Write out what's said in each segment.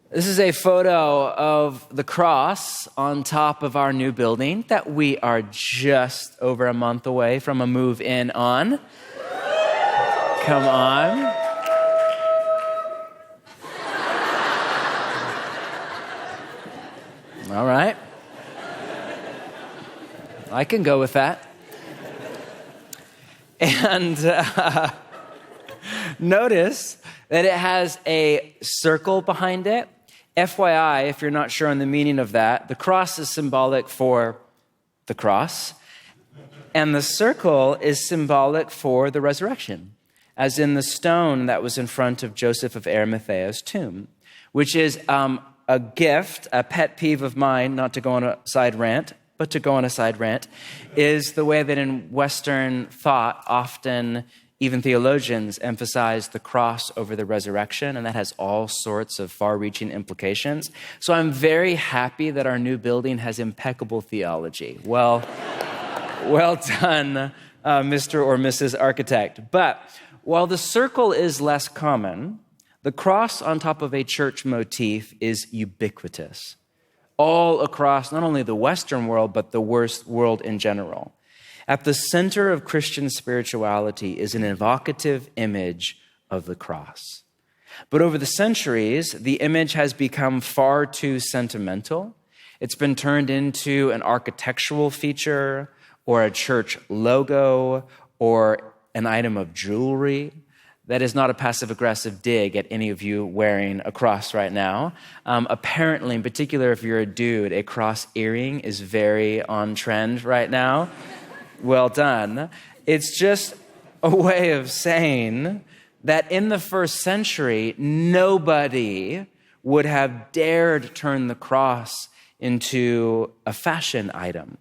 This is a photo of the cross on top of our new building that we are just over a month away from a move in on. Come on. All right. I can go with that. And notice that it has a circle behind it. FYI, if you're not sure on the meaning of that, the cross is symbolic for the cross, and the circle is symbolic for the resurrection, as in the stone that was in front of Joseph of Arimathea's tomb, which is a gift, a pet peeve of mine, not to go on a side rant, but to go on a side rant, is the way that in Western thought, often even theologians emphasize the cross over the resurrection, and that has all sorts of far-reaching implications. So I'm very happy that our new building has impeccable theology. Well done, Mr. or Mrs. Architect. But while the circle is less common, the cross on top of a church motif is ubiquitous, all across not only the Western world, but the world in general. At the center of Christian spirituality is an evocative image of the cross. But over the centuries, the image has become far too sentimental. It's been turned into an architectural feature or a church logo or an item of jewelry. That is not a passive-aggressive dig at any of you wearing a cross right now. Apparently, in particular, if you're a dude, a cross earring is very on trend right now. Well done. It's just a way of saying that in the first century, nobody would have dared turn the cross into a fashion item.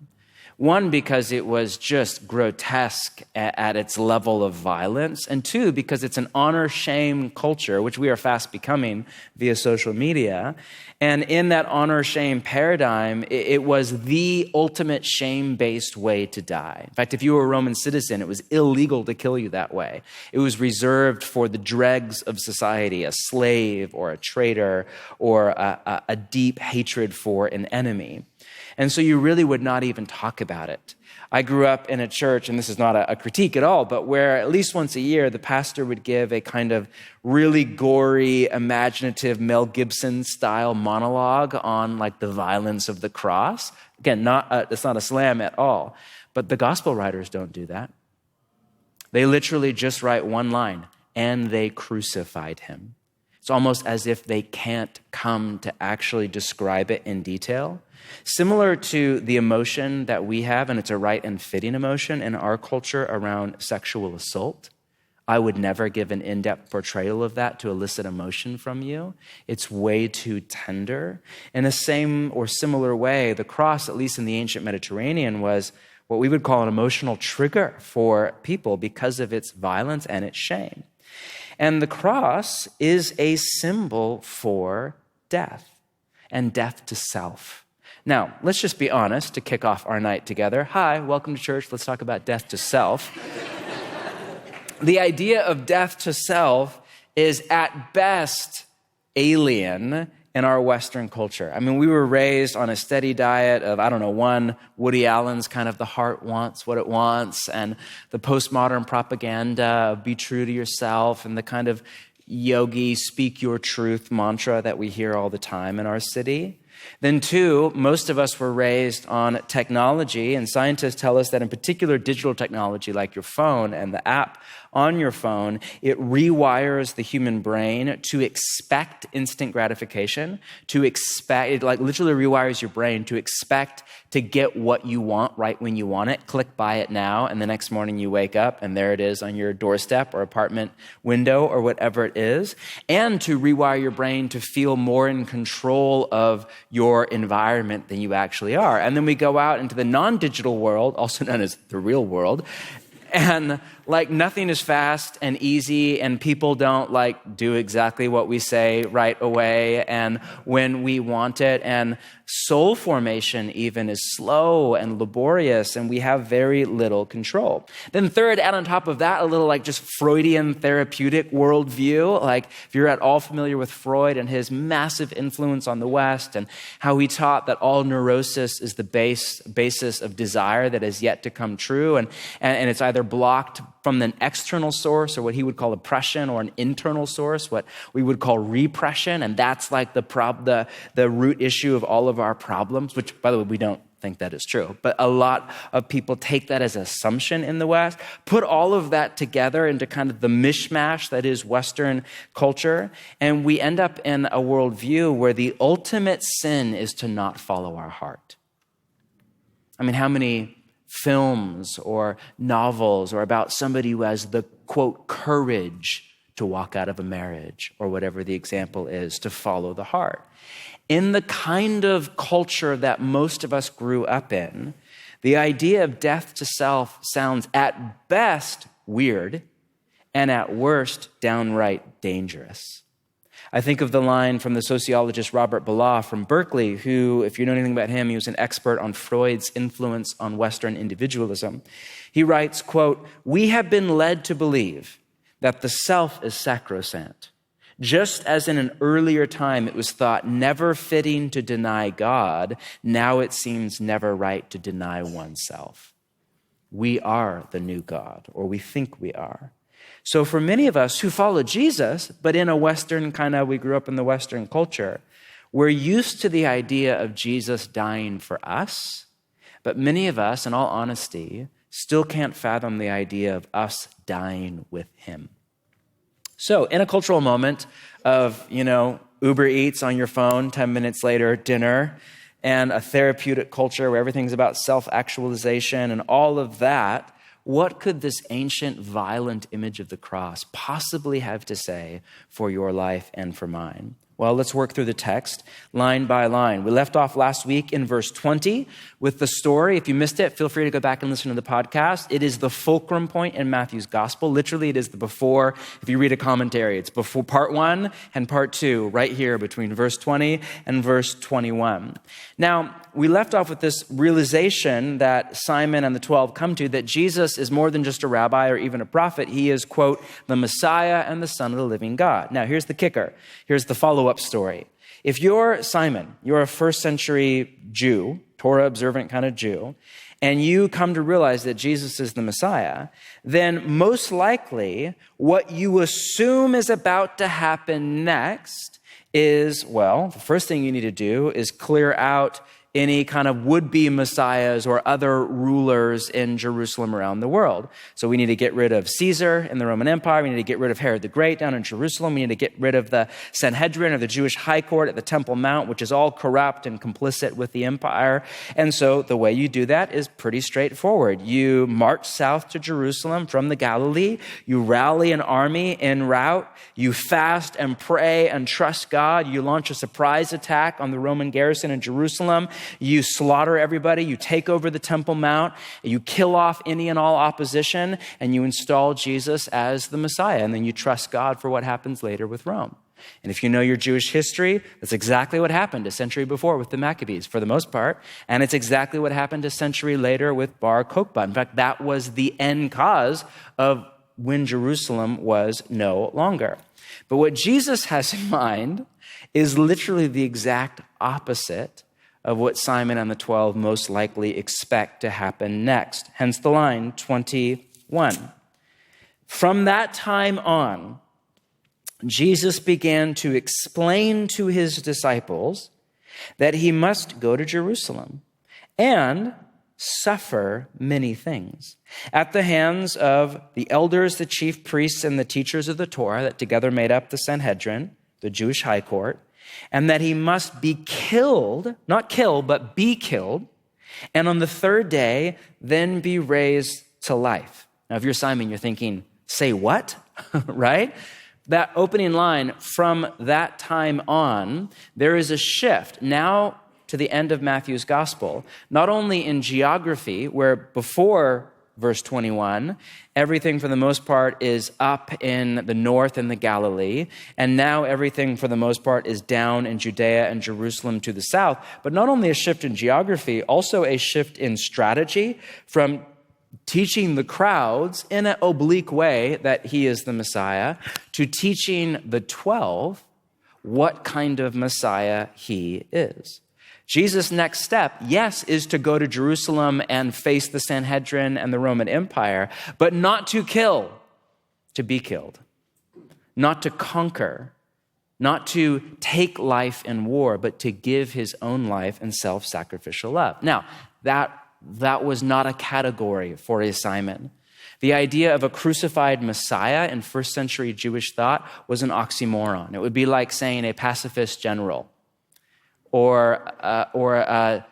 One, because it was just grotesque at its level of violence, and two, because it's an honor-shame culture, which we are fast becoming via social media. And in that honor-shame paradigm, it was the ultimate shame-based way to die. In fact, if you were a Roman citizen, it was illegal to kill you that way. It was reserved for the dregs of society, a slave or a traitor or a deep hatred for an enemy. And so you really would not even talk about it. I grew up in a church, and this is not a critique at all, but where at least once a year, the pastor would give a kind of really gory, imaginative Mel Gibson-style monologue on like the violence of the cross. Again, it's not a slam at all, but the gospel writers don't do that. They literally just write one line, and they crucified him. It's almost as if they can't come to actually describe it in detail. Similar to the emotion that we have, and it's a right and fitting emotion in our culture around sexual assault. I would never give an in-depth portrayal of that to elicit emotion from you. It's way too tender. In the same or similar way, the cross, at least in the ancient Mediterranean, was what we would call an emotional trigger for people because of its violence and its shame. And the cross is a symbol for death and death to self. Now, let's just be honest to kick off our night together. Hi, welcome to church. Let's talk about death to self. The idea of death to self is at best alien in our Western culture. I mean, we were raised on a steady diet of, one, Woody Allen's kind of the heart wants what it wants, and the postmodern propaganda of be true to yourself, and the kind of yogi speak your truth mantra that we hear all the time in our city. Then two, most of us were raised on technology, and scientists tell us that in particular digital technology like your phone and the app on your phone, it rewires the human brain to expect instant gratification, it literally rewires your brain to expect to get what you want right when you want it. Click buy it now, and the next morning you wake up and there it is on your doorstep or apartment window or whatever it is, and to rewire your brain to feel more in control of your environment than you actually are. And then we go out into the non-digital world, also known as the real world, and like nothing is fast and easy, and people don't like do exactly what we say right away and when we want it. And soul formation even is slow and laborious, and we have very little control. Then third, add on top of that a little like just Freudian therapeutic worldview. Like if you're at all familiar with Freud and his massive influence on the West and how he taught that all neurosis is the basis of desire that is yet to come true, and it's either blocked from an external source, or what he would call oppression, or an internal source, what we would call repression, and that's like the root issue of all of our problems, which, by the way, we don't think that is true. But a lot of people take that as an assumption in the West, put all of that together into kind of the mishmash that is Western culture, and we end up in a worldview where the ultimate sin is to not follow our heart. I mean, how many films or novels or about somebody who has the, quote, courage to walk out of a marriage, or whatever the example is, to follow the heart? In the kind of culture that most of us grew up in, the idea of death to self sounds at best weird and at worst downright dangerous. I think of the line from the sociologist Robert Ballah from Berkeley, who, if you know anything about him, he was an expert on Freud's influence on Western individualism. He writes, quote, "We have been led to believe that the self is sacrosanct, just as in an earlier time it was thought never fitting to deny God, now it seems never right to deny oneself. We are the new God, or we think we are." So for many of us who follow Jesus, but in a Western we grew up in the Western culture, we're used to the idea of Jesus dying for us, but many of us, in all honesty, still can't fathom the idea of us dying with him. So in a cultural moment of, Uber Eats on your phone, 10 minutes later, dinner, and a therapeutic culture where everything's about self-actualization and all of that, what could this ancient, violent image of the cross possibly have to say for your life and for mine? Well, let's work through the text line by line. We left off last week in verse 20 with the story. If you missed it, feel free to go back and listen to the podcast. It is the fulcrum point in Matthew's gospel. Literally, it is the before. If you read a commentary, it's before part 1 and part 2, right here between verse 20 and verse 21. Now, we left off with this realization that Simon and the 12 come to, that Jesus is more than just a rabbi or even a prophet. He is, quote, the Messiah and the Son of the living God. Now, here's the kicker. Here's the follow-up story. If you're Simon, you're a first century Jew, Torah observant kind of Jew, and you come to realize that Jesus is the Messiah, then most likely what you assume is about to happen next is, the first thing you need to do is clear out any kind of would-be messiahs or other rulers in Jerusalem around the world. So we need to get rid of Caesar in the Roman Empire. We need to get rid of Herod the Great down in Jerusalem. We need to get rid of the Sanhedrin, or the Jewish high court at the Temple Mount, which is all corrupt and complicit with the empire. And so the way you do that is pretty straightforward. You march south to Jerusalem from the Galilee. You rally an army en route. You fast and pray and trust God. You launch a surprise attack on the Roman garrison in Jerusalem. You slaughter everybody, you take over the Temple Mount, you kill off any and all opposition, and you install Jesus as the Messiah. And then you trust God for what happens later with Rome. And if you know your Jewish history, that's exactly what happened a century before with the Maccabees, for the most part. And it's exactly what happened a century later with Bar Kokhba. In fact, that was the end cause of when Jerusalem was no longer. But what Jesus has in mind is literally the exact opposite of what Simon and the 12 most likely expect to happen next. Hence the line 21. From that time on, Jesus began to explain to his disciples that he must go to Jerusalem and suffer many things at the hands of the elders, the chief priests, and the teachers of the Torah that together made up the Sanhedrin, the Jewish high court, and that he must be killed, not kill, but be killed, and on the third day, then be raised to life. Now, if you're Simon, you're thinking, say what? Right? That opening line, from that time on, there is a shift now to the end of Matthew's gospel, not only in geography, where before verse 21. Everything for the most part is up in the north in the Galilee, and now everything for the most part is down in Judea and Jerusalem to the south. But not only a shift in geography, also a shift in strategy from teaching the crowds in an oblique way that he is the Messiah to teaching the 12 what kind of Messiah he is. Jesus' next step, yes, is to go to Jerusalem and face the Sanhedrin and the Roman Empire, but not to kill, to be killed, not to conquer, not to take life in war, but to give his own life in self-sacrificial love. Now, that was not a category for a Simon. The idea of a crucified Messiah in first century Jewish thought was an oxymoron. It would be like saying a pacifist general or a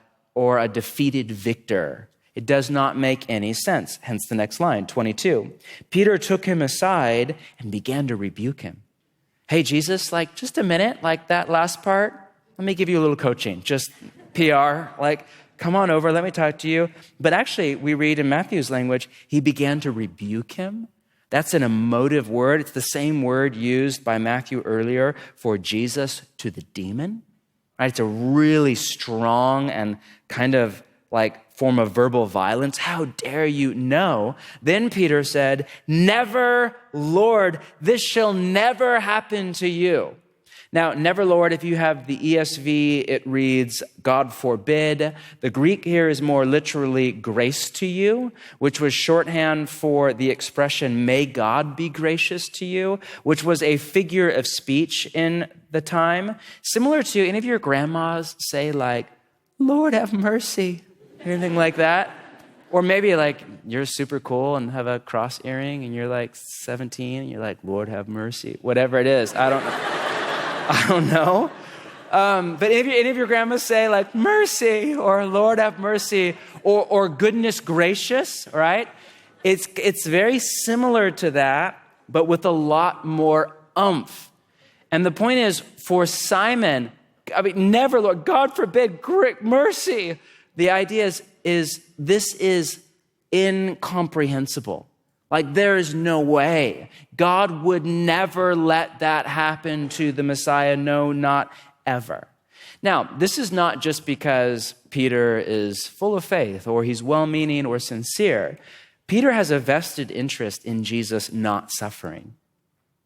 defeated victor. It does not make any sense. Hence the next line, 22. Peter took him aside and began to rebuke him. Hey, Jesus, just a minute, that last part, let me give you a little coaching, just PR, come on over, let me talk to you. But actually, we read in Matthew's language, he began to rebuke him. That's an emotive word. It's the same word used by Matthew earlier for Jesus to the demon. Right? It's a really strong and kind of form of verbal violence. How dare you? No. Then Peter said, never, Lord, this shall never happen to you. Now, never, Lord, if you have the ESV, it reads, God forbid. The Greek here is more literally grace to you, which was shorthand for the expression, may God be gracious to you, which was a figure of speech in the time. Similar to any of your grandmas say Lord have mercy, anything like that. Or maybe you're super cool and have a cross earring and you're 17 and you're Lord have mercy, whatever it is. I don't know. But any of your grandmas say mercy or Lord have mercy or goodness gracious, right? It's very similar to that, but with a lot more oomph. And the point is, for Simon, never, Lord, God forbid, great mercy. The idea is this is incomprehensible. There is no way. God would never let that happen to the Messiah. No, not ever. Now, this is not just because Peter is full of faith or he's well-meaning or sincere. Peter has a vested interest in Jesus not suffering.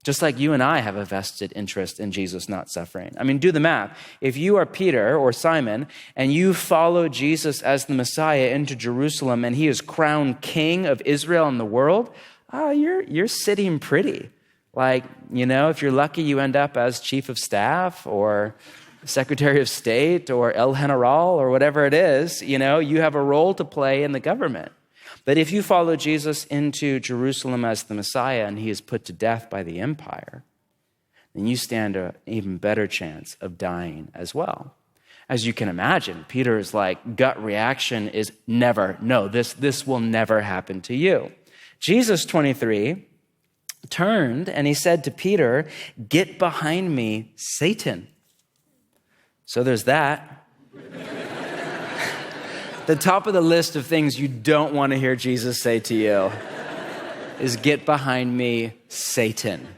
Just like you and I have a vested interest in Jesus not suffering. Do the math. If you are Peter or Simon and you follow Jesus as the Messiah into Jerusalem and he is crowned king of Israel and the world, you're sitting pretty. If you're lucky, you end up as chief of staff or secretary of state or el general or whatever it is. You have a role to play in the government. But if you follow Jesus into Jerusalem as the Messiah and he is put to death by the empire, then you stand an even better chance of dying as well. As you can imagine, Peter's gut reaction is never, no, this will never happen to you. Jesus, 23, turned and he said to Peter, get behind me, Satan. So there's that. The top of the list of things you don't want to hear Jesus say to you is get behind me, Satan.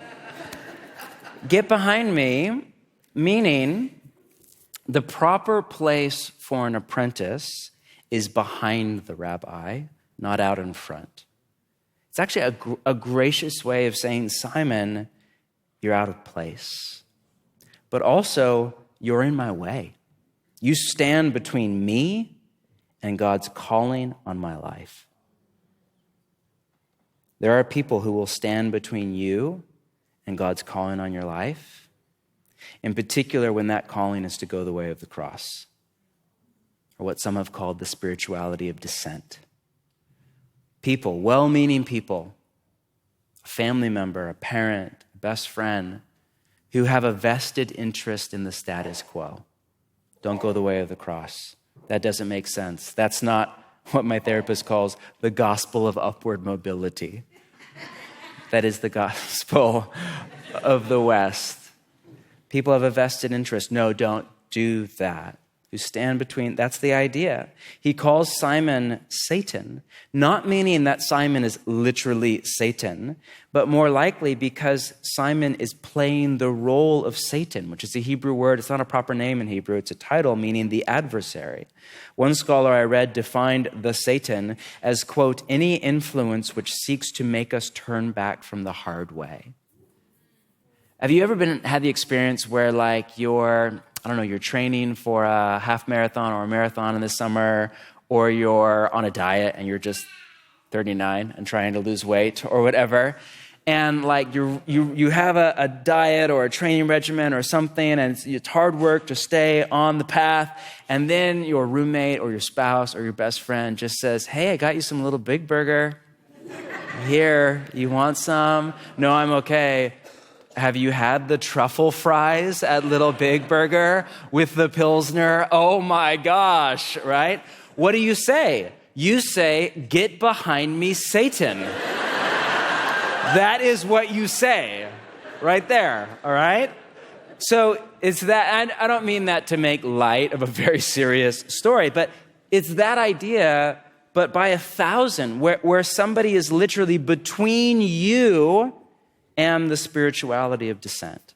Get behind me, meaning the proper place for an apprentice is behind the rabbi, not out in front. It's actually a gracious way of saying, Simon, you're out of place. But also, you're in my way. You stand between me and God's calling on my life. There are people who will stand between you and God's calling on your life, in particular when that calling is to go the way of the cross, or what some have called the spirituality of dissent. People, well-meaning people, a family member, a parent, a best friend, who have a vested interest in the status quo. Don't go the way of the cross. That doesn't make sense. That's not what my therapist calls the gospel of upward mobility. That is the gospel of the West. People have a vested interest. No, don't do that. who stand between. That's the idea. He calls Simon Satan, not meaning that Simon is literally Satan, but more likely because Simon is playing the role of Satan, which is a Hebrew word. It's not a proper name in Hebrew. It's a title meaning the adversary. One scholar I read defined the Satan as, quote, any influence which seeks to make us turn back from the hard way. Have you ever had the experience where you're training for a half marathon or a marathon in the summer, or you're on a diet and you're just 39 and trying to lose weight or whatever, and you have a diet or a training regimen or something, and it's hard work to stay on the path, and then your roommate or your spouse or your best friend just says, hey, I got you some Little Big Burger. Here, you want some? No, I'm okay. Have you had the truffle fries at Little Big Burger with the Pilsner? Oh my gosh, right? What do you say? You say, get behind me, Satan. That is what you say right there, all right? So it's that, I don't mean that to make light of a very serious story, but it's that idea, but by 1,000, where somebody is literally between you and the spirituality of dissent.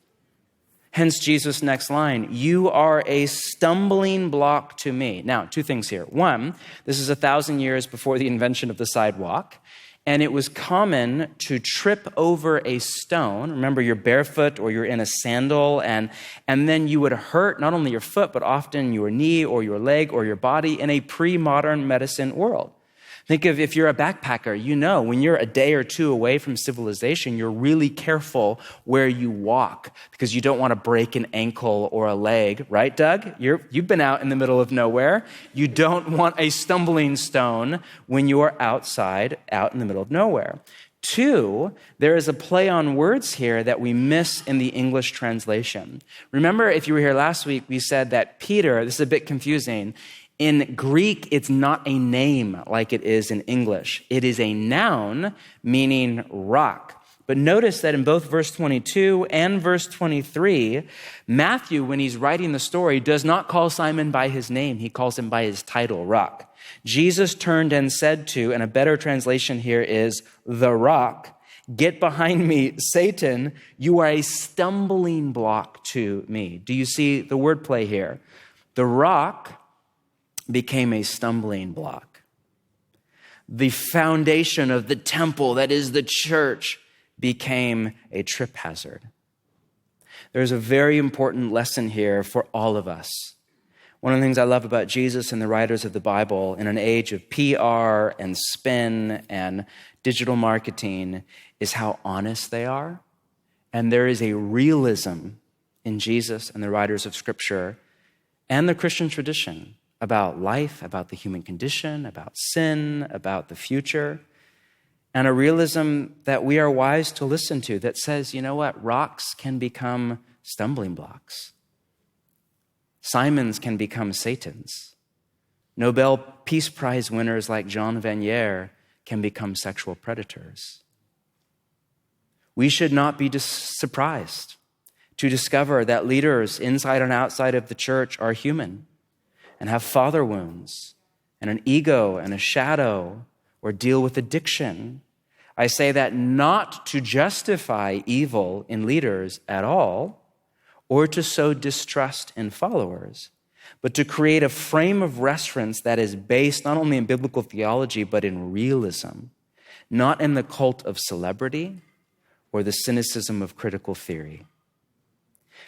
Hence Jesus' next line, you are a stumbling block to me. Now, two things here. One, this is 1,000 years before the invention of the sidewalk, and it was common to trip over a stone. Remember, you're barefoot or you're in a sandal, and then you would hurt not only your foot, but often your knee or your leg or your body in a pre-modern medicine world. Think of if you're a backpacker, you know when you're a day or two away from civilization, you're really careful where you walk because you don't want to break an ankle or a leg, right, Doug? You've been out in the middle of nowhere. You don't want a stumbling stone when you're outside, out in the middle of nowhere. Two, there is a play on words here that we miss in the English translation. Remember, if you were here last week, we said that Peter, this is a bit confusing, in Greek, it's not a name like it is in English. It is a noun meaning rock. But notice that in both verse 22 and verse 23, Matthew, when he's writing the story, does not call Simon by his name. He calls him by his title, rock. Jesus turned and said to, and a better translation here is, the rock, get behind me, Satan, you are a stumbling block to me. Do you see the wordplay here? The rock became a stumbling block. The foundation of the temple, that is the church, became a trip hazard. There's a very important lesson here for all of us. One of the things I love about Jesus and the writers of the Bible in an age of PR and spin and digital marketing is how honest they are. And there is a realism in Jesus and the writers of Scripture and the Christian tradition about life, about the human condition, about sin, about the future, and a realism that we are wise to listen to that says, you know what, rocks can become stumbling blocks. Simons can become Satans. Nobel Peace Prize winners like John Vanier can become sexual predators. We should not be surprised to discover that leaders inside and outside of the church are human and have father wounds and an ego and a shadow or deal with addiction. I say that not to justify evil in leaders at all or to sow distrust in followers, but to create a frame of reference that is based not only in biblical theology, but in realism, not in the cult of celebrity or the cynicism of critical theory.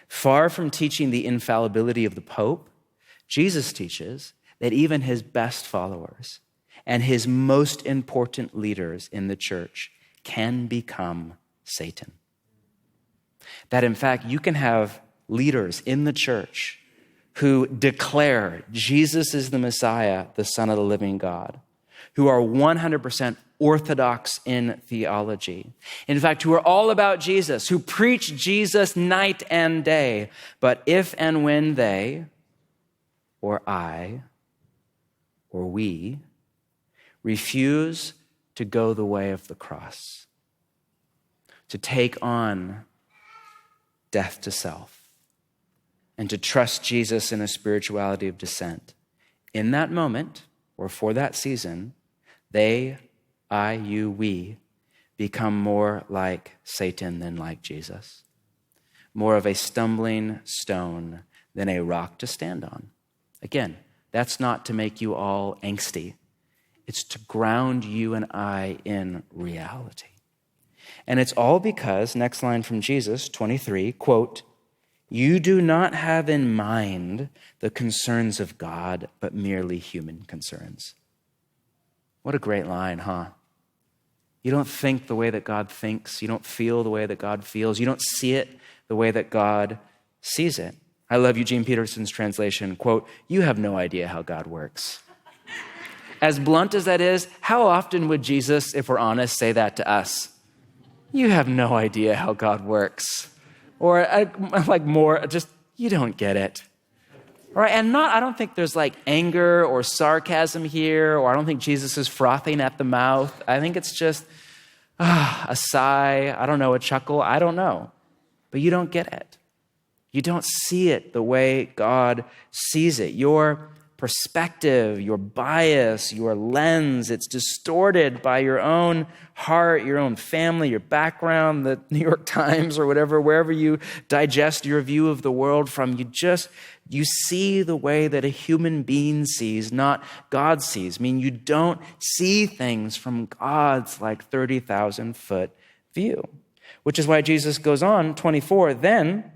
Far from teaching the infallibility of the Pope, Jesus teaches that even his best followers and his most important leaders in the church can become Satan. That in fact, you can have leaders in the church who declare Jesus is the Messiah, the Son of the living God, who are 100% orthodox in theology. In fact, who are all about Jesus, who preach Jesus night and day. But if and when they, or I, or we, refuse to go the way of the cross, to take on death to self, and to trust Jesus in a spirituality of descent. In that moment, or for that season, they, I, you, we, become more like Satan than like Jesus. More of a stumbling stone than a rock to stand on. Again, that's not to make you all angsty. It's to ground you and I in reality. And it's all because, next line from Jesus, 23, quote, you do not have in mind the concerns of God, but merely human concerns. What a great line, huh? You don't think the way that God thinks. You don't feel the way that God feels. You don't see it the way that God sees it. I love Eugene Peterson's translation, quote, you have no idea how God works. As blunt as that is, how often would Jesus, if we're honest, say that to us? You have no idea how God works. Or like more, just, you don't get it. All right, and I don't think there's like anger or sarcasm here, or I don't think Jesus is frothing at the mouth. I think it's just a sigh, I don't know, a chuckle, I don't know. But you don't get it. You don't see it the way God sees it. Your perspective, your bias, your lens, it's distorted by your own heart, your own family, your background, the New York Times or whatever, wherever you digest your view of the world from. You see the way that a human being sees, not God sees. I mean, you don't see things from God's like 30,000-foot view, which is why Jesus goes on, 24, then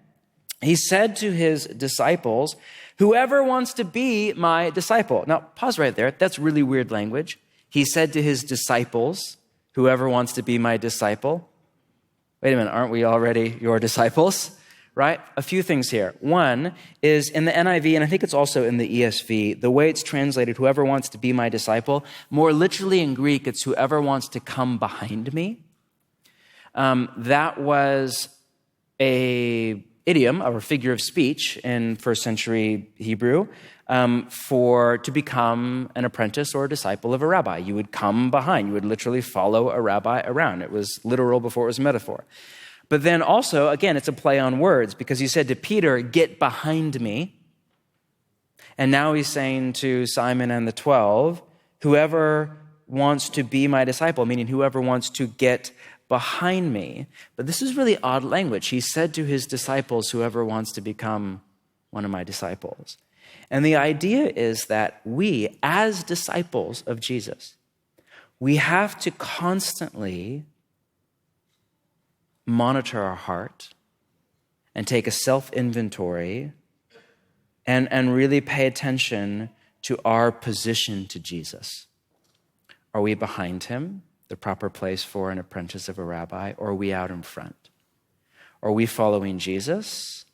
he said to his disciples, whoever wants to be my disciple. Now, pause right there. That's really weird language. He said to his disciples, whoever wants to be my disciple. Wait a minute, aren't we already your disciples? Right? A few things here. One is in the NIV, and I think it's also in the ESV, the way it's translated, whoever wants to be my disciple. More literally in Greek, it's whoever wants to come behind me. That was a idiom or figure of speech in first century Hebrew to become an apprentice or a disciple of a rabbi. You would come behind. You would literally follow a rabbi around. It was literal before it was metaphor. But then also, again, it's a play on words because he said to Peter, get behind me. And now he's saying to Simon and the 12, whoever wants to be my disciple, meaning whoever wants to get behind me. But this is really odd language. He said to his disciples, whoever wants to become one of my disciples. And the idea is that we, as disciples of Jesus, we have to constantly monitor our heart and take a self-inventory and really pay attention to our position to Jesus. Are we behind him, the proper place for an apprentice of a rabbi, or are we out in front? Are we following Jesus,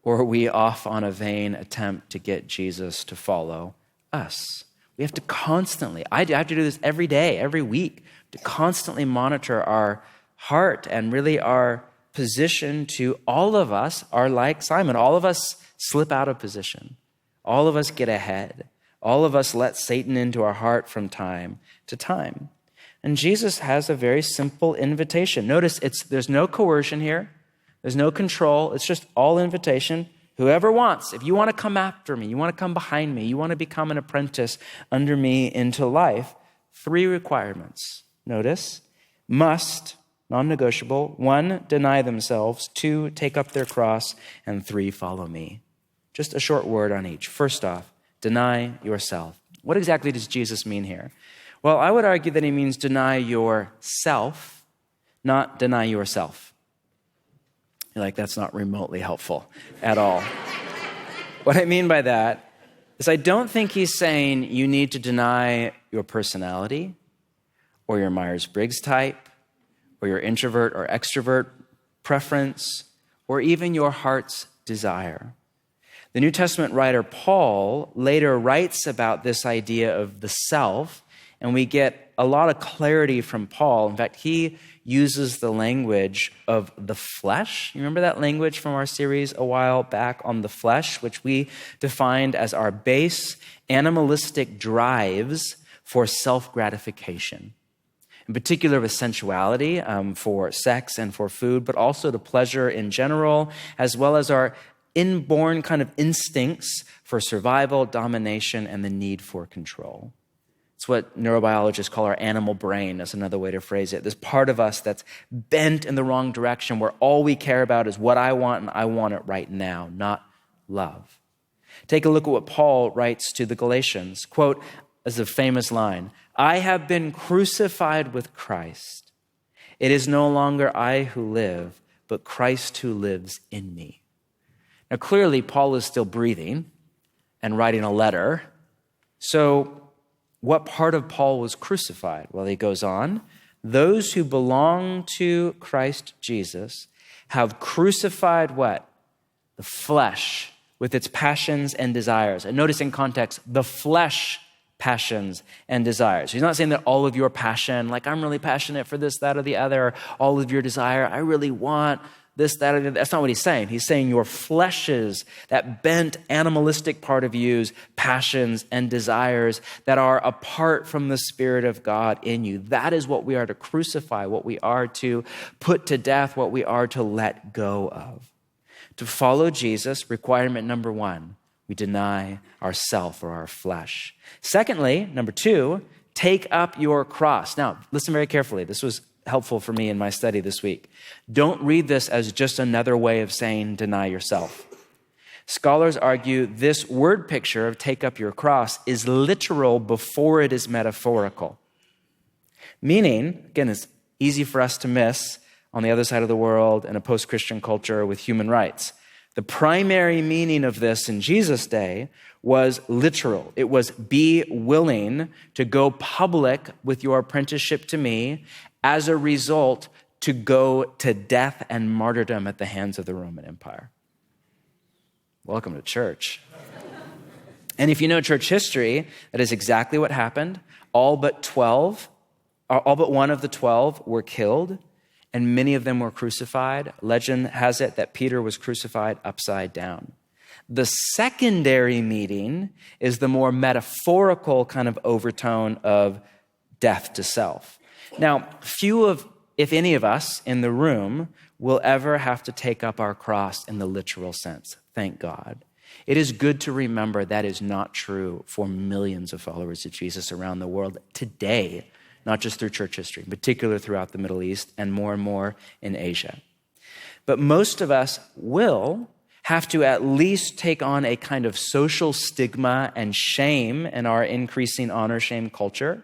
or are we off on a vain attempt to get Jesus to follow us? We have to constantly, I have to do this every day, every week, to constantly monitor our heart and really our position to all of us are like Simon. All of us slip out of position. All of us get ahead. All of us let Satan into our heart from time to time. And Jesus has a very simple invitation. Notice there's no coercion here. There's no control. It's just all invitation. Whoever wants, if you want to come after me, you want to come behind me, you want to become an apprentice under me into life, 3 requirements. Notice, must, non-negotiable. 1, deny themselves. 2, take up their cross. And 3, follow me. Just a short word on each. First off, deny yourself. What exactly does Jesus mean here? Well, I would argue that he means deny yourself, not deny yourself. You're like, that's not remotely helpful at all. What I mean by that is I don't think he's saying you need to deny your personality or your Myers-Briggs type or your introvert or extrovert preference or even your heart's desire. The New Testament writer Paul later writes about this idea of the self, and we get a lot of clarity from Paul. In fact, he uses the language of the flesh. You remember that language from our series a while back on the flesh, which we defined as our base animalistic drives for self-gratification. In particular with sensuality, for sex and for food, but also to pleasure in general, as well as our inborn kind of instincts for survival, domination, and the need for control. It's what neurobiologists call our animal brain. That's another way to phrase it. This part of us that's bent in the wrong direction, where all we care about is what I want, and I want it right now, not love. Take a look at what Paul writes to the Galatians. Quote, as a famous line, "I have been crucified with Christ. It is no longer I who live, but Christ who lives in me." Now, clearly, Paul is still breathing and writing a letter. So what part of Paul was crucified? Well, he goes on, "Those who belong to Christ Jesus have crucified" what? "The flesh with its passions and desires." And notice in context, the flesh passions and desires. He's not saying that all of your passion, like I'm really passionate for this, that, or the other, or all of your desire, I really want this, that, or the other. That's not what he's saying. He's saying your flesh's, that bent animalistic part of you's passions and desires that are apart from the Spirit of God in you. That is what we are to crucify, what we are to put to death, what we are to let go of. To follow Jesus, requirement number one, we deny ourself or our flesh. Secondly, number two, take up your cross. Now, listen very carefully. This was helpful for me in my study this week. Don't read this as just another way of saying deny yourself. Scholars argue this word picture of take up your cross is literal before it is metaphorical. Meaning, again, it's easy for us to miss on the other side of the world in a post-Christian culture with human rights. The primary meaning of this in Jesus' day was literal. It was be willing to go public with your apprenticeship to me, as a result to go to death and martyrdom at the hands of the Roman Empire. Welcome to church. And if you know church history, that is exactly what happened. All but one of the 12 were killed, and many of them were crucified. Legend has it that Peter was crucified upside down. The secondary meaning is the more metaphorical kind of overtone of death to self. Now, few of, if any of us in the room will ever have to take up our cross in the literal sense. Thank God. It is good to remember that is not true for millions of followers of Jesus around the world today, not just through church history, in particular throughout the Middle East and more in Asia. But most of us will have to at least take on a kind of social stigma and shame in our increasing honor-shame culture.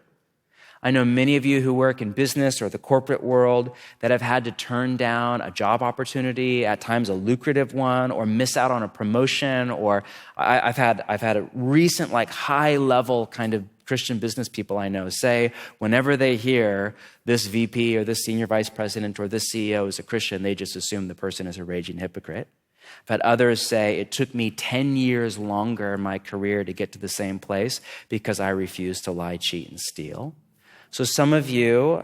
I know many of you who work in business or the corporate world that have had to turn down a job opportunity, at times a lucrative one, or miss out on a promotion. Or I've had a recent high level kind of Christian business people I know say whenever they hear this VP or this senior vice president or this CEO is a Christian, they just assume the person is a raging hypocrite. I've had others say it took me 10 years longer in my career to get to the same place because I refused to lie, cheat, and steal. So some of you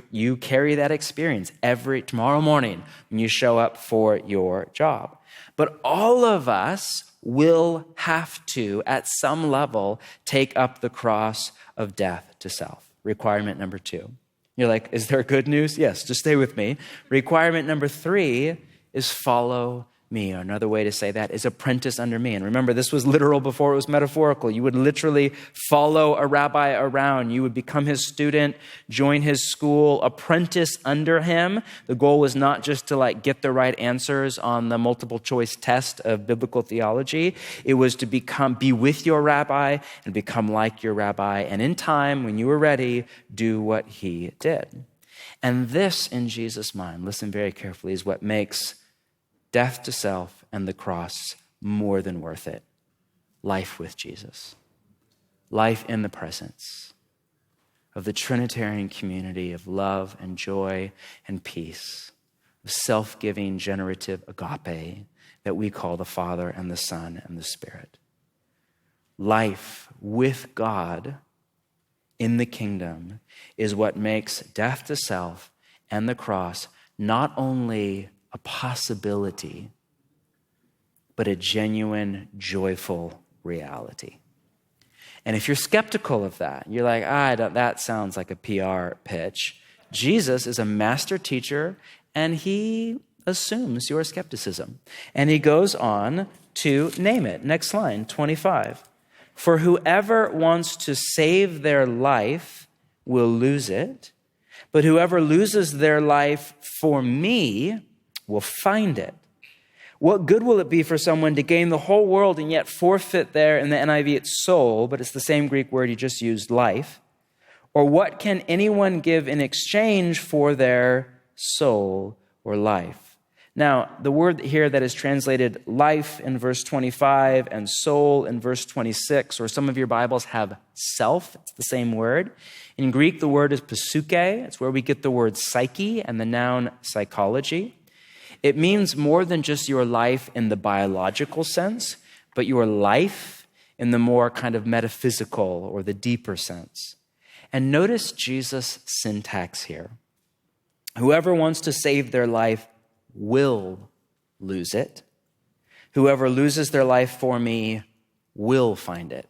you carry that experience tomorrow morning when you show up for your job. But all of us will have to, at some level, take up the cross of death to self. Requirement number 2. You're like, is there good news? Yes, just stay with me. Requirement number 3 is follow me. Another way to say that is apprentice under me. And remember, this was literal before it was metaphorical. You would literally follow a rabbi around. You would become his student, join his school, apprentice under him. The goal was not just to get the right answers on the multiple choice test of biblical theology. It was to be with your rabbi and become like your rabbi. And in time, when you were ready, do what he did. And this, in Jesus' mind, listen very carefully, is what makes death to self and the cross more than worth it. Life with Jesus. Life in the presence of the Trinitarian community of love and joy and peace, of self-giving, generative agape that we call the Father and the Son and the Spirit. Life with God in the kingdom is what makes death to self and the cross not only a possibility, but a genuine, joyful reality. And if you're skeptical of that, you're like, that sounds like a PR pitch. Jesus is a master teacher, and he assumes your skepticism. And he goes on to name it. Next line, 25. For whoever wants to save their life will lose it, but whoever loses their life for me will find it. What good will it be for someone to gain the whole world and yet forfeit there in the NIV it's soul, but it's the same Greek word he just used, life? Or what can anyone give in exchange for their soul or life? Now, the word here that is translated life in verse 25 and soul in verse 26, or some of your Bibles have self, it's the same word. In Greek, the word is psyche. It's where we get the word psyche and the noun psychology. It means more than just your life in the biological sense, but your life in the more kind of metaphysical or the deeper sense. And notice Jesus' syntax here. Whoever wants to save their life will lose it. Whoever loses their life for me will find it.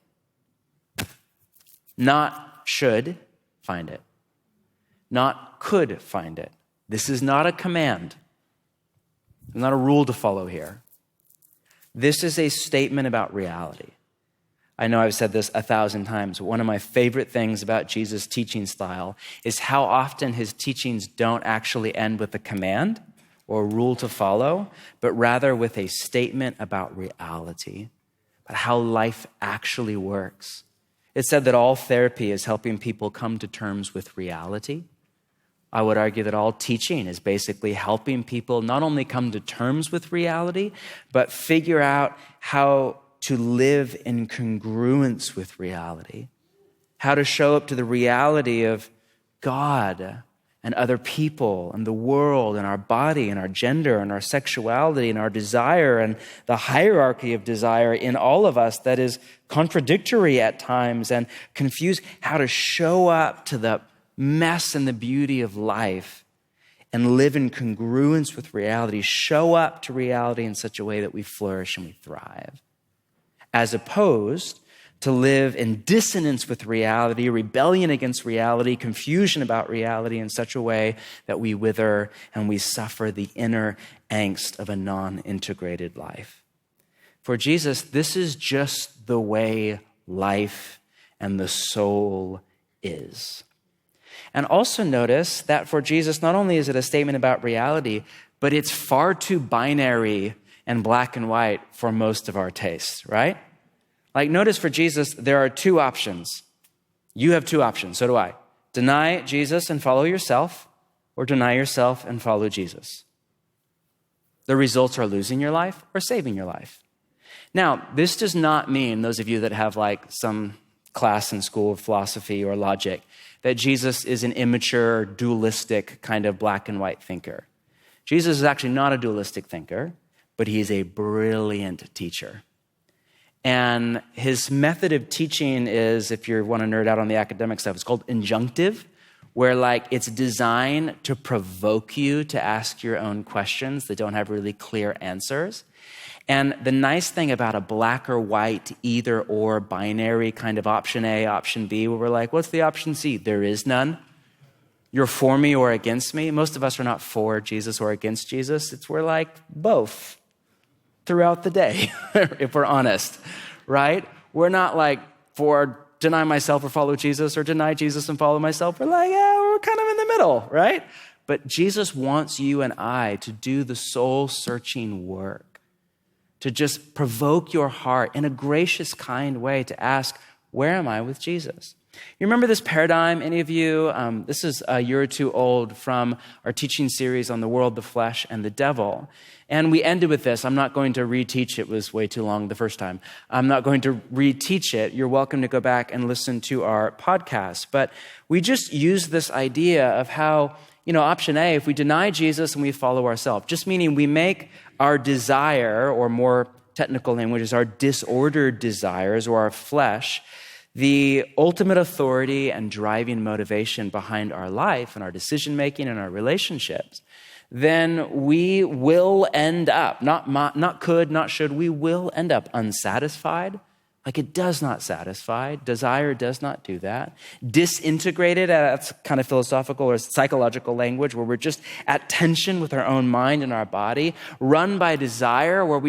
Not should find it. Not could find it. This is not a command. There's not a rule to follow here. This is a statement about reality. I know I've said this 1,000 times, but one of my favorite things about Jesus' teaching style is how often his teachings don't actually end with a command or a rule to follow, but rather with a statement about reality, about how life actually works. It's said that all therapy is helping people come to terms with reality. I would argue that all teaching is basically helping people not only come to terms with reality, but figure out how to live in congruence with reality, how to show up to the reality of God and other people and the world and our body and our gender and our sexuality and our desire and the hierarchy of desire in all of us that is contradictory at times and confused, how to show up to the mess and the beauty of life and live in congruence with reality, show up to reality in such a way that we flourish and we thrive, as opposed to live in dissonance with reality, rebellion against reality, confusion about reality in such a way that we wither and we suffer the inner angst of a non-integrated life. For Jesus, this is just the way life and the soul is. And also notice that for Jesus, not only is it a statement about reality, but it's far too binary and black and white for most of our tastes, right? Like, notice for Jesus, there are two options. You have two options, so do I. Deny Jesus and follow yourself, or deny yourself and follow Jesus. The results are losing your life or saving your life. Now, this does not mean, those of you that have like some class in school of philosophy or logic, that Jesus is an immature, dualistic kind of black and white thinker. Jesus is actually not a dualistic thinker, but he is a brilliant teacher. And his method of teaching is, if you want to nerd out on the academic stuff, it's called injunctive, where like it's designed to provoke you to ask your own questions that don't have really clear answers. And the nice thing about a black or white, either or binary kind of option A, option B, where we're like, what's the option C? There is none. You're for me or against me. Most of us are not for Jesus or against Jesus. We're like both throughout the day, if we're honest, right? We're not like for deny myself or follow Jesus or deny Jesus and follow myself. We're like, yeah, we're kind of in the middle, right? But Jesus wants you and I to do the soul-searching work, to just provoke your heart in a gracious, kind way to ask, where am I with Jesus? You remember this paradigm, any of you? This is a year or two old from our teaching series on the world, the flesh, and the devil. And we ended with this. I'm not going to reteach it. It was way too long the first time. I'm not going to reteach it. You're welcome to go back and listen to our podcast. But we just use this idea of how, option A, if we deny Jesus and we follow ourselves, just meaning we make our desire, or more technical language is our disordered desires or our flesh, the ultimate authority and driving motivation behind our life and our decision-making and our relationships, then we will end up, not could, not should, we will end up unsatisfied, Like it does not satisfy. Desire does not do that. Disintegrated, that's kind of philosophical or psychological language where we're just at tension with our own mind and our body. Run by desire where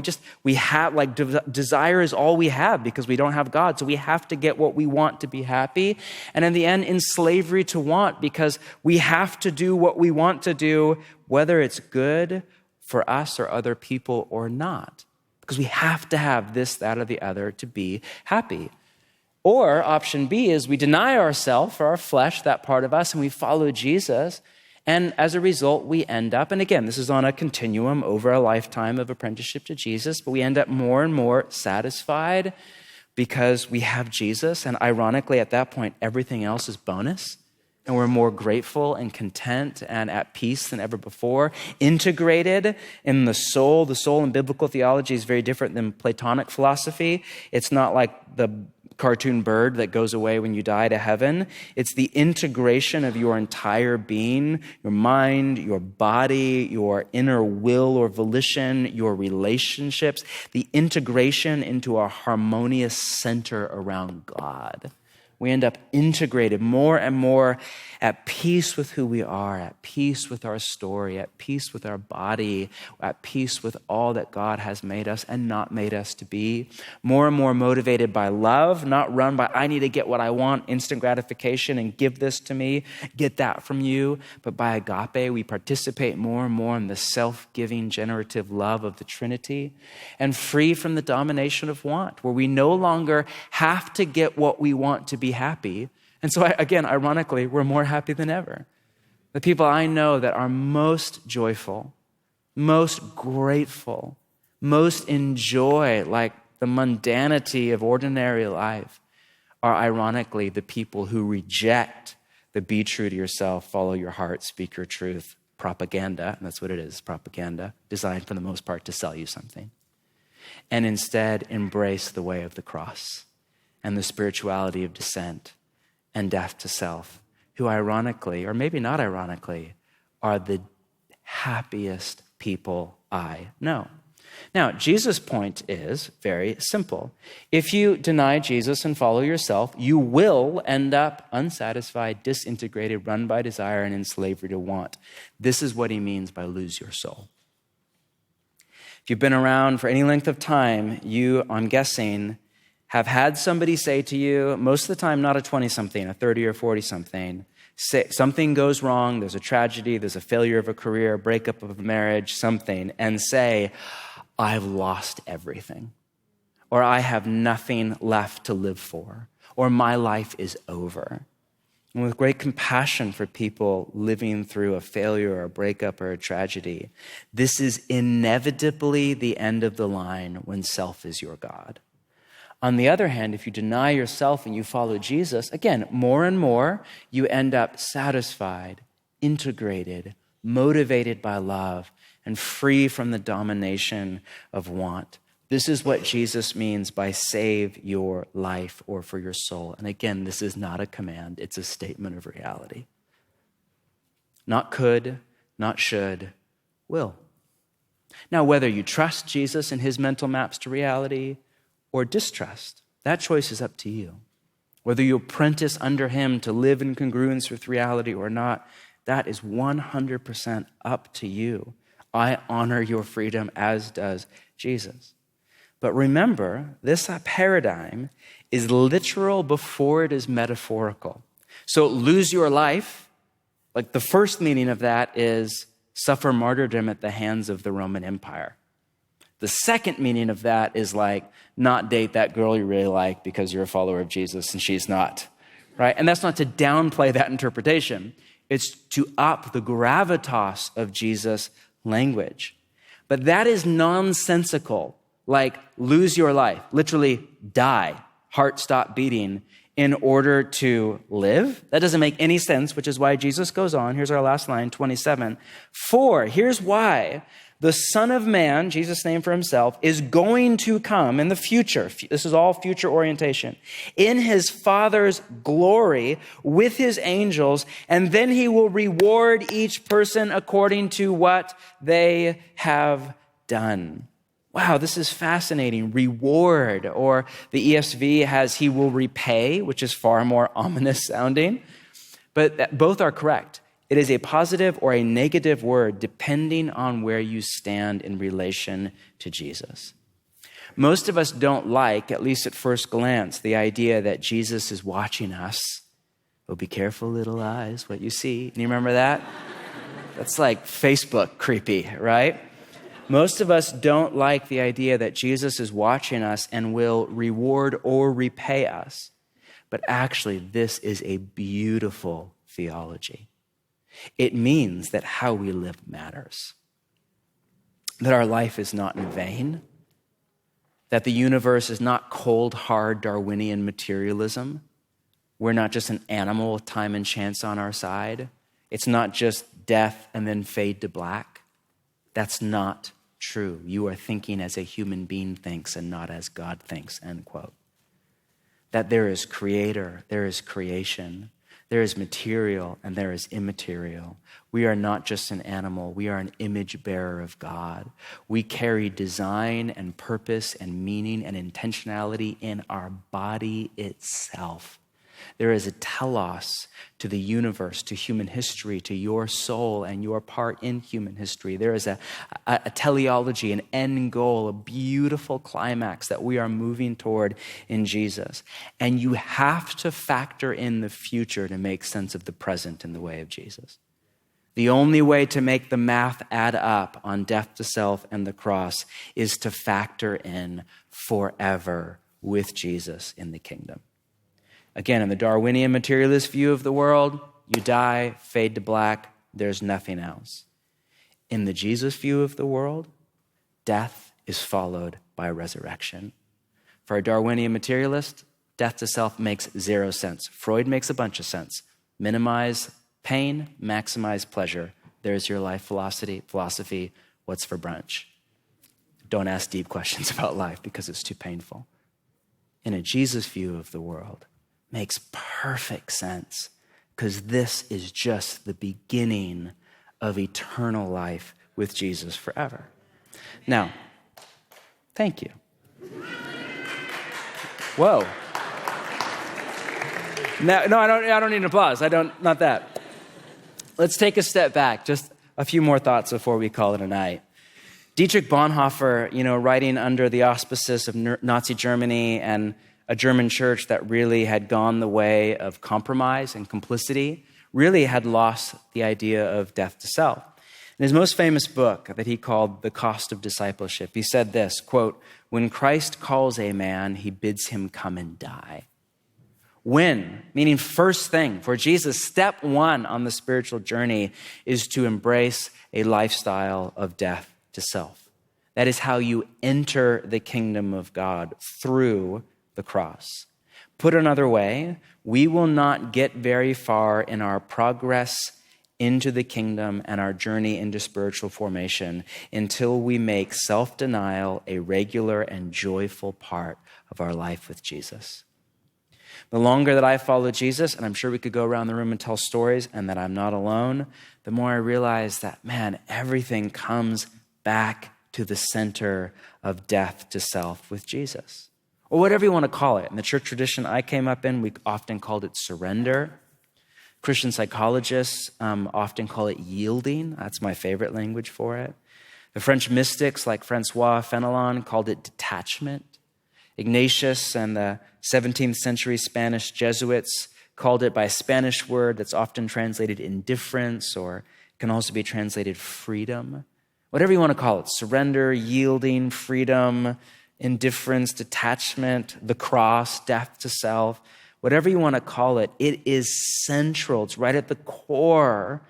desire is all we have because we don't have God. So we have to get what we want to be happy. And in the end, in slavery to want because we have to do what we want to do, whether it's good for us or other people or not. Because we have to have this, that, or the other to be happy. Or option B is we deny ourselves or our flesh, that part of us, and we follow Jesus. And as a result, we end up, and again, this is on a continuum over a lifetime of apprenticeship to Jesus, but we end up more and more satisfied because we have Jesus. And ironically, at that point, everything else is bonus. And we're more grateful and content and at peace than ever before. Integrated in the soul. The soul in biblical theology is very different than Platonic philosophy. It's not like the cartoon bird that goes away when you die to heaven. It's the integration of your entire being, your mind, your body, your inner will or volition, your relationships, the integration into a harmonious center around God. We end up integrated more and more at peace with who we are, at peace with our story, at peace with our body, at peace with all that God has made us and not made us to be. More and more motivated by love, not run by, I need to get what I want, instant gratification, and give this to me, get that from you. But by agape, we participate more and more in the self-giving, generative love of the Trinity, and free from the domination of want, where we no longer have to get what we want to be happy. And so again, ironically, we're more happy than ever. The people I know that are most joyful, most grateful, most enjoy like the mundanity of ordinary life are ironically the people who reject the be true to yourself, follow your heart, speak your truth propaganda. And that's what it is, propaganda, designed for the most part to sell you something. And instead embrace the way of the cross and the spirituality of descent and death to self, who ironically, or maybe not ironically, are the happiest people I know. Now, Jesus' point is very simple. If you deny Jesus and follow yourself, you will end up unsatisfied, disintegrated, run by desire, and in slavery to want. This is what he means by lose your soul. If you've been around for any length of time, you, I'm guessing, have had somebody say to you, most of the time not a 20-something, a 30 or 40-something, something goes wrong, there's a tragedy, there's a failure of a career, a breakup of a marriage, something, and say, I've lost everything, or I have nothing left to live for, or my life is over. And with great compassion for people living through a failure or a breakup or a tragedy, this is inevitably the end of the line when self is your God. On the other hand, if you deny yourself and you follow Jesus, again, more and more, you end up satisfied, integrated, motivated by love, and free from the domination of want. This is what Jesus means by save your life or for your soul. And again, this is not a command, it's a statement of reality. Not could, not should, will. Now, whether you trust Jesus and his mental maps to reality or distrust, that choice is up to you. Whether you apprentice under him to live in congruence with reality or not, that is 100% up to you. I honor your freedom, as does Jesus. But remember, this paradigm is literal before it is metaphorical. So lose your life, like the first meaning of that is suffer martyrdom at the hands of the Roman Empire. The second meaning of that is like not date that girl you really like because you're a follower of Jesus and she's not, right? And that's not to downplay that interpretation. It's to up the gravitas of Jesus' language. But that is nonsensical, like lose your life, literally die, heart stop beating in order to live. That doesn't make any sense, which is why Jesus goes on. Here's our last line, 27. For, here's why. The Son of Man, Jesus' name for himself, is going to come in the future. This is all future orientation. In his Father's glory with his angels, and then he will reward each person according to what they have done. Wow, this is fascinating. Reward, or the ESV has he will repay, which is far more ominous sounding. But both are correct. It is a positive or a negative word depending on where you stand in relation to Jesus. Most of us don't like, at least at first glance, the idea that Jesus is watching us. Oh, be careful, little eyes, what you see. Can you remember that? That's like Facebook creepy, right? Most of us don't like the idea that Jesus is watching us and will reward or repay us. But actually, this is a beautiful theology. It means that how we live matters, that our life is not in vain, that the universe is not cold, hard Darwinian materialism. We're not just an animal with time and chance on our side. It's not just death and then fade to black. That's not true. You are thinking as a human being thinks and not as God thinks, end quote. That there is creator, there is creation, there is material, and there is immaterial. We are not just an animal. We are an image bearer of God. We carry design and purpose and meaning and intentionality in our body itself. There is a telos to the universe, to human history, to your soul and your part in human history. There is a teleology, an end goal, a beautiful climax that we are moving toward in Jesus. And you have to factor in the future to make sense of the present in the way of Jesus. The only way to make the math add up on death to self and the cross is to factor in forever with Jesus in the kingdom. Again, in the Darwinian materialist view of the world, you die, fade to black, there's nothing else. In the Jesus view of the world, death is followed by resurrection. For a Darwinian materialist, death to self makes zero sense. Freud makes a bunch of sense. Minimize pain, maximize pleasure. There's your life philosophy. What's for brunch? Don't ask deep questions about life because it's too painful. In a Jesus view of the world, makes perfect sense because this is just the beginning of eternal life with Jesus forever. Now, thank you. Whoa. No, I don't need an applause. Not that. Let's take a step back. Just a few more thoughts before we call it a night. Dietrich Bonhoeffer, writing under the auspices of Nazi Germany and a German church that really had gone the way of compromise and complicity, really had lost the idea of death to self. In his most famous book that he called The Cost of Discipleship, he said this, quote, "When Christ calls a man, he bids him come and die." When, meaning first thing, for Jesus, step one on the spiritual journey is to embrace a lifestyle of death to self. That is how you enter the kingdom of God, through the cross. Put another way, we will not get very far in our progress into the kingdom and our journey into spiritual formation until we make self-denial a regular and joyful part of our life with Jesus. The longer that I follow Jesus, and I'm sure we could go around the room and tell stories and that I'm not alone, the more I realize that, man, everything comes back to the center of death to self with Jesus. Or whatever you want to call it. In the church tradition I came up in, we often called it surrender. Christian psychologists often call it yielding. That's my favorite language for it. The French mystics like Francois Fenelon called it detachment. Ignatius and the 17th century Spanish Jesuits called it by a Spanish word that's often translated indifference, or can also be translated freedom. Whatever you want to call it, surrender, yielding, freedom, indifference, detachment, the cross, death to self, whatever you want to call it, it is central. It's right at the core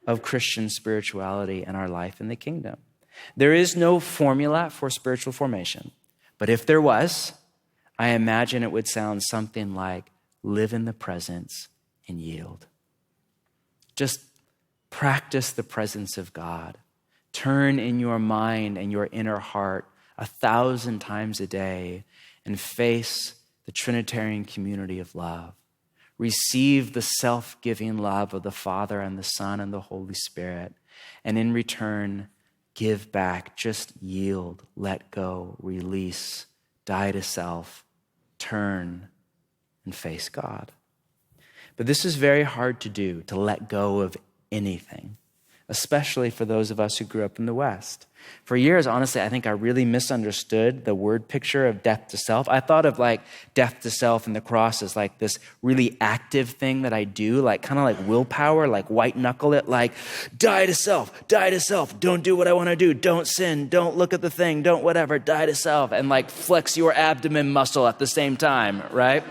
of Christian spirituality and our life in the kingdom. There is no formula for spiritual formation, but if there was, I imagine it would sound something like live in the presence and yield. Just practice the presence of God. Turn in your mind and your inner heart 1,000 times a day and face the Trinitarian community of love. Receive the self-giving love of the Father and the Son and the Holy Spirit. And in return, give back, just yield, let go, release, die to self, turn, and face God. But this is very hard to do, to let go of anything, especially for those of us who grew up in the West. For years, honestly, I think I really misunderstood the word picture of death to self. I thought of like death to self and the cross as like this really active thing that I do, like kind of like willpower, like white knuckle it, like die to self, don't do what I want to do, don't sin, don't look at the thing, don't whatever, die to self, and like flex your abdomen muscle at the same time, right?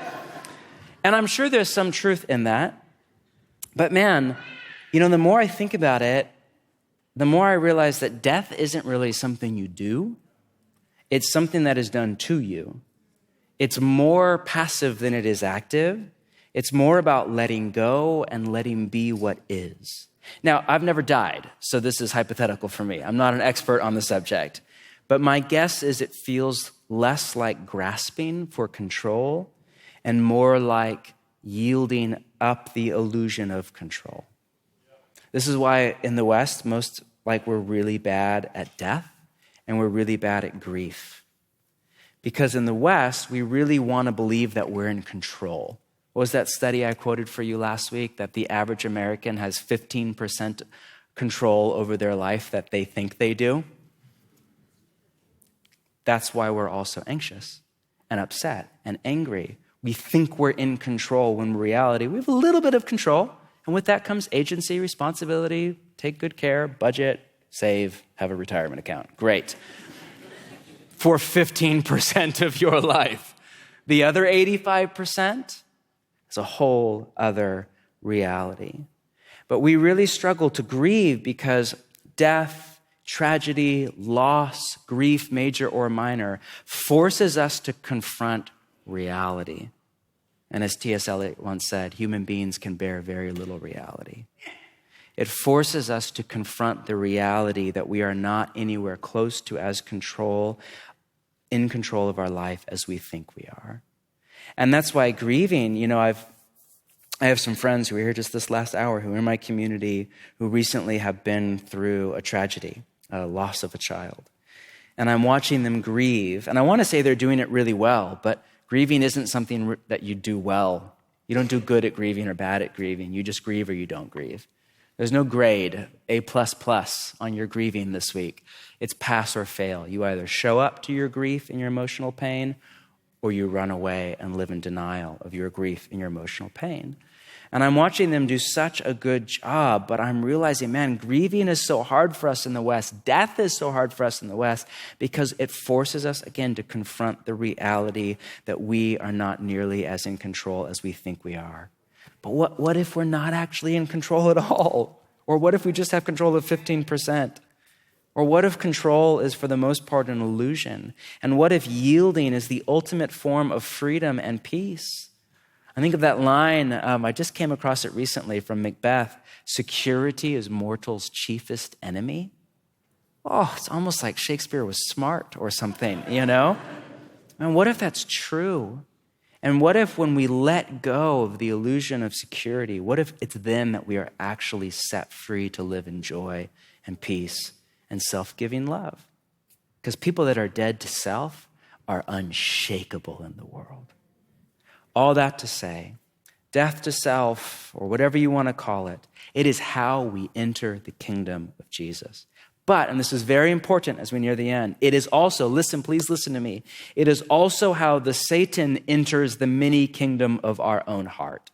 And I'm sure there's some truth in that. But man, the more I think about it, the more I realize that death isn't really something you do. It's something that is done to you. It's more passive than it is active. It's more about letting go and letting be what is. Now, I've never died, so this is hypothetical for me. I'm not an expert on the subject. But my guess is it feels less like grasping for control and more like yielding up the illusion of control. This is why in the West, we're really bad at death and we're really bad at grief. Because in the West, we really want to believe that we're in control. What was that study I quoted for you last week? That the average American has 15% control over their life that they think they do. That's why we're also anxious and upset and angry. We think we're in control when in reality, we have a little bit of control. And with that comes agency, responsibility, take good care, budget, save, have a retirement account. Great. For 15% of your life. The other 85% is a whole other reality. But we really struggle to grieve because death, tragedy, loss, grief, major or minor, forces us to confront reality. And as T.S. Eliot once said, human beings can bear very little reality. It forces us to confront the reality that we are not anywhere close to as in control of our life as we think we are. And that's why grieving, I have some friends who were here just this last hour who are in my community who recently have been through a tragedy, a loss of a child. And I'm watching them grieve. And I want to say they're doing it really well, but grieving isn't something that you do well. You don't do good at grieving or bad at grieving. You just grieve or you don't grieve. There's no grade, A++ on your grieving this week. It's pass or fail. You either show up to your grief and your emotional pain, or you run away and live in denial of your grief and your emotional pain. And I'm watching them do such a good job, but I'm realizing, man, grieving is so hard for us in the West. Death is so hard for us in the West because it forces us, again, to confront the reality that we are not nearly as in control as we think we are. But what if we're not actually in control at all? Or what if we just have control of 15%? Or what if control is, for the most part, an illusion? And what if yielding is the ultimate form of freedom and peace? I think of that line, I just came across it recently from Macbeth, security is mortal's chiefest enemy. Oh, it's almost like Shakespeare was smart or something, And what if that's true? And what if when we let go of the illusion of security, what if it's then that we are actually set free to live in joy and peace and self-giving love? Because people that are dead to self are unshakable in the world. All that to say, death to self, or whatever you want to call it, it is how we enter the kingdom of Jesus. But, and this is very important as we near the end, it is also, please listen to me, it is also how the Satan enters the mini kingdom of our own heart.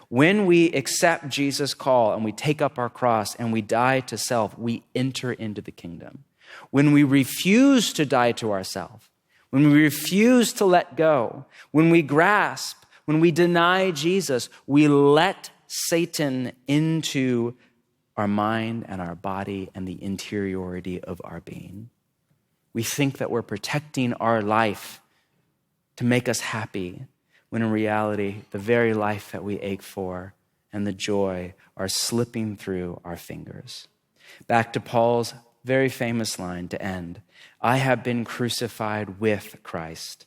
When we accept Jesus' call and we take up our cross and we die to self, we enter into the kingdom. When we refuse to die to ourselves, when we refuse to let go, when we grasp, when we deny Jesus, we let Satan into our mind and our body and the interiority of our being. We think that we're protecting our life to make us happy, when in reality, the very life that we ache for and the joy are slipping through our fingers. Back to Paul's very famous line to end. I have been crucified with Christ.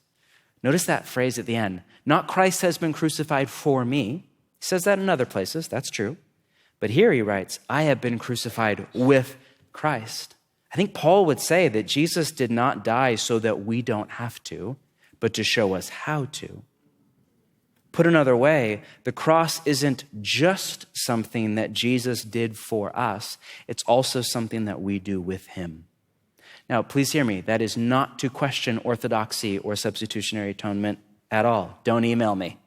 Notice that phrase at the end. Not Christ has been crucified for me. He says that in other places. That's true. But here he writes, I have been crucified with Christ. I think Paul would say that Jesus did not die so that we don't have to, but to show us how to. Put another way, the cross isn't just something that Jesus did for us. It's also something that we do with him. Now, please hear me. That is not to question orthodoxy or substitutionary atonement at all. Don't email me.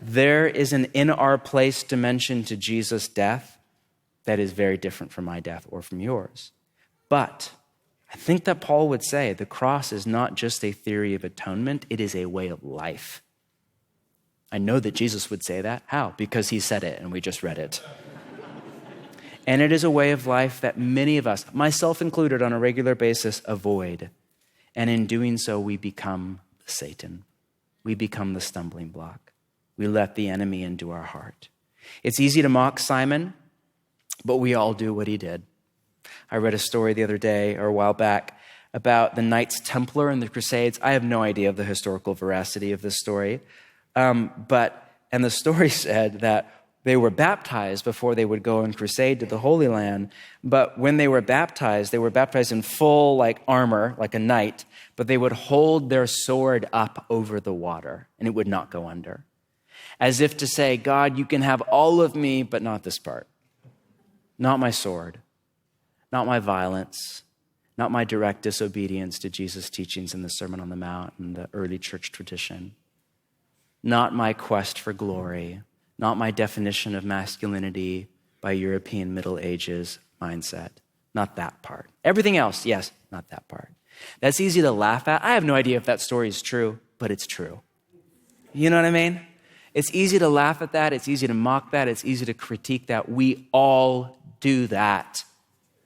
There is an in our place dimension to Jesus' death that is very different from my death or from yours. But I think that Paul would say the cross is not just a theory of atonement, it is a way of life. I know that Jesus would say that. How? Because he said it and we just read it. And it is a way of life that many of us, myself included, on a regular basis avoid. And in doing so, we become Satan. We become the stumbling block. We let the enemy into our heart. It's easy to mock Simon, but we all do what he did. I read a story the other day or a while back about the Knights Templar in the Crusades. I have no idea of the historical veracity of this story. And the story said that they were baptized before they would go and crusade to the Holy Land. But when they were baptized in full armor, like a knight, but they would hold their sword up over the water and it would not go under. As if to say, God, you can have all of me, but not this part. Not my sword, not my violence, not my direct disobedience to Jesus' teachings in the Sermon on the Mount and the early church tradition. Not my quest for glory, not my definition of masculinity by European Middle Ages mindset. Not that part. Everything else, yes, not that part. That's easy to laugh at. I have no idea if that story is true, but it's true. You know what I mean? It's easy to laugh at that. It's easy to mock that. It's easy to critique that. We all do that.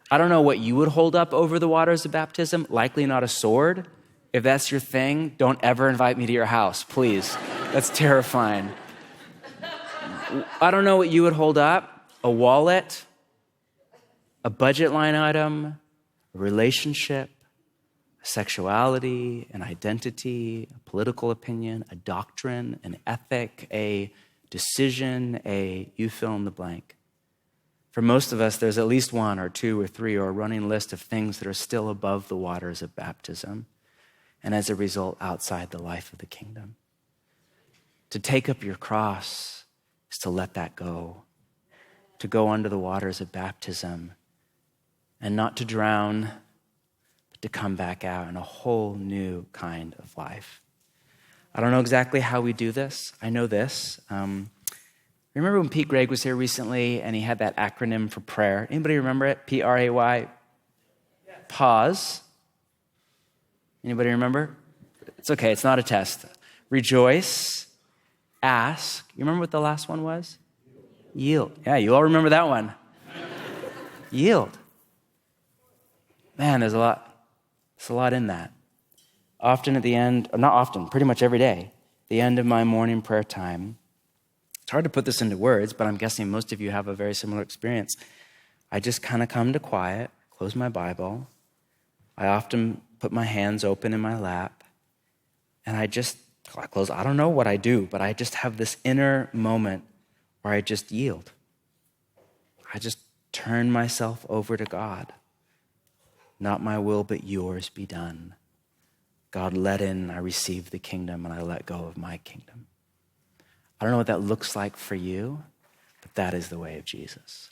I don't know what you would hold up over the waters of baptism. Likely not a sword. If that's your thing, don't ever invite me to your house, please. That's terrifying. I don't know what you would hold up. A wallet, a budget line item, a relationship, a sexuality, an identity, a political opinion, a doctrine, an ethic, a decision, you fill in the blank. For most of us, there's at least one or two or three or a running list of things that are still above the waters of baptism, and as a result, outside the life of the kingdom. To take up your cross is to let that go, to go under the waters of baptism, and not to drown, but to come back out in a whole new kind of life. I don't know exactly how we do this. I know this. Remember when Pete Gregg was here recently and he had that acronym for prayer? Anybody remember it? P-R-A-Y? Yes. Pause. Anybody remember? It's okay, it's not a test. Rejoice, ask. You remember what the last one was? Yield. Yeah, you all remember that one. Yield. Man, there's a lot in that. Often at the end, or not often, pretty much every day, the end of my morning prayer time, it's hard to put this into words, but I'm guessing most of you have a very similar experience. I just kind of come to quiet, close my Bible. I often put my hands open in my lap, and I close. I don't know what I do, but I just have this inner moment where I just yield. I just turn myself over to God. Not my will, but yours be done. God, let in, I receive the kingdom, and I let go of my kingdom. I don't know what that looks like for you, but that is the way of Jesus.